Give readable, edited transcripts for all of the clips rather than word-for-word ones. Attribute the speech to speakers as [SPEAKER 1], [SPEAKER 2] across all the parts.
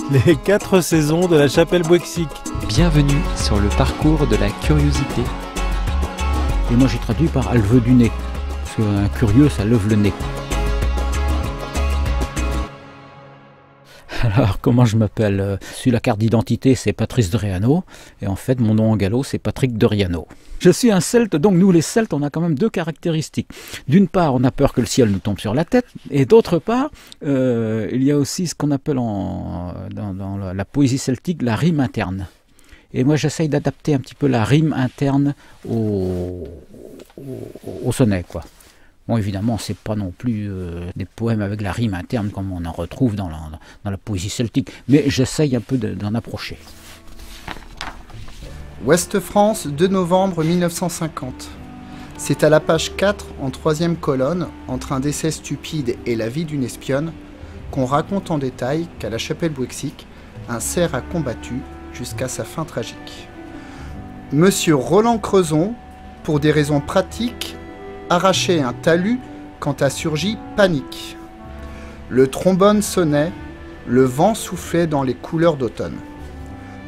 [SPEAKER 1] Les 4 saisons de la chapelle Bouexic.
[SPEAKER 2] Bienvenue sur le parcours de la curiosité.
[SPEAKER 3] Et moi j'ai traduit par « elle veut du nez », parce qu'un curieux ça lève le nez. Alors comment je m'appelle? Sur la carte d'identité c'est Patrice Doriano, et en fait mon nom en gallo c'est Patrick Doriano. Je suis un celte, donc nous les celtes on a quand même deux caractéristiques. D'une part on a peur que le ciel nous tombe sur la tête, et d'autre part il y a aussi ce qu'on appelle dans la poésie celtique la rime interne. Et moi j'essaye d'adapter un petit peu la rime interne au sonnet, quoi. Bon, évidemment, c'est pas non plus des poèmes avec la rime interne comme on en retrouve dans la poésie celtique, mais j'essaye un peu d'en approcher.
[SPEAKER 4] Ouest-France, 2 novembre 1950. C'est à la page 4, en 3e colonne, entre un décès stupide et la vie d'une espionne, qu'on raconte en détail qu'à la chapelle Bouexic, un cerf a combattu jusqu'à sa fin tragique. Monsieur Roland Crezon, pour des raisons pratiques, arrachait un talus quand a surgi panique. Le trombone sonnait, le vent soufflait dans les couleurs d'automne.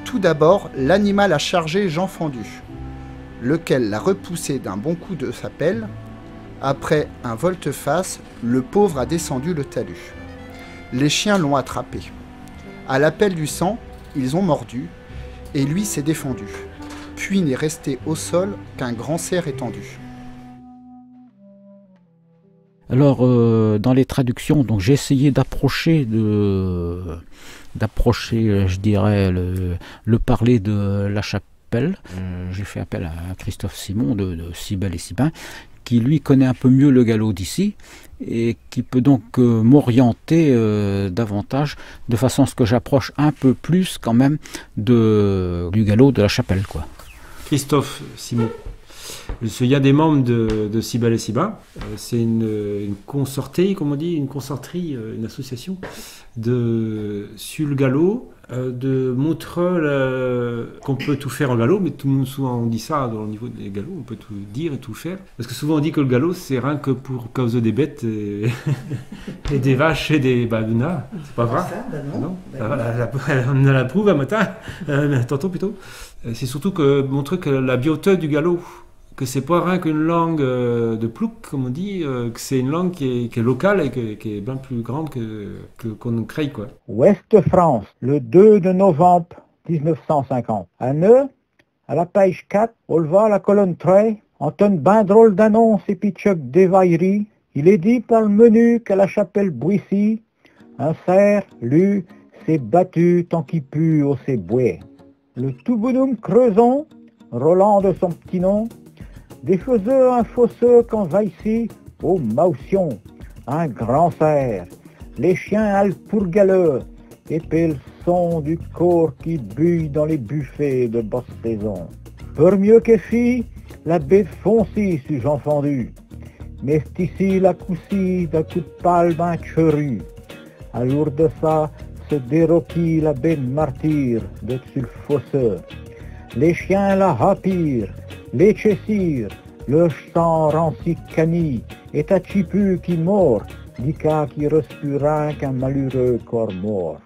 [SPEAKER 4] Tout d'abord, l'animal a chargé Jean Fendu, lequel l'a repoussé d'un bon coup de sa pelle. Après un volte-face, le pauvre a descendu le talus. Les chiens l'ont attrapé. À l'appel du sang, ils ont mordu, et lui s'est défendu. Puis n'est resté au sol qu'un grand cerf étendu.
[SPEAKER 3] Alors, dans les traductions, donc j'ai essayé d'approcher, je dirais, le parler de la chapelle. J'ai fait appel à Christophe Simon de Si Bel et Si Bain, qui lui connaît un peu mieux le gallo d'ici et qui peut donc m'orienter davantage de façon à ce que j'approche un peu plus quand même du gallo de la chapelle, quoi.
[SPEAKER 5] Christophe Simon. Il y a des membres de Si Bel et Si Bain. C'est une consortée, comme on dit, une consorterie, une association sur le gallo, de Montreux qu'on peut tout faire en gallo, mais tout le monde souvent on dit ça au niveau des galops, on peut tout dire et tout faire. Parce que souvent on dit que le gallo c'est rien que pour causer des bêtes et, et des vaches et des balunas. C'est pas vrai? Non. On la prouve un matin, tantôt plutôt. C'est surtout que montrer que la beauté du gallo, que c'est pas rien qu'une langue de plouc, comme on dit, que c'est une langue qui est locale et qui est bien plus grande qu'on crée, quoi.
[SPEAKER 6] Ouest-France, le 2 de novembre 1950. À Neu, à la page 4, on le voit à la colonne 3, en tonne ben drôle d'annonce et pitchoc d'évaillerie, il est dit par le menu qu'à la chapelle Bouexic, un cerf, lui, s'est battu tant qu'il put au ses bouets. Le tout bonhomme Crezon, Roland de son petit nom, défaiseux un fausseux qu'en va ici, au Mausion, un grand cerf, les chiens halent pour galeux, et puis le son du corps qui buille dans les buffets de basse saison. Pour mieux que fille, la bête foncie sur Jean Fendu, mais c'est ici la coussie d'un coup de palme un chevru. À jour de ça, se déroquille la bête martyre dessus le fausseur. Les chiens la rapirent, les chessirent, le sang ranci cani, et à Chipu qui mord, dit qu'à qui respira qu'un malheureux corps mort.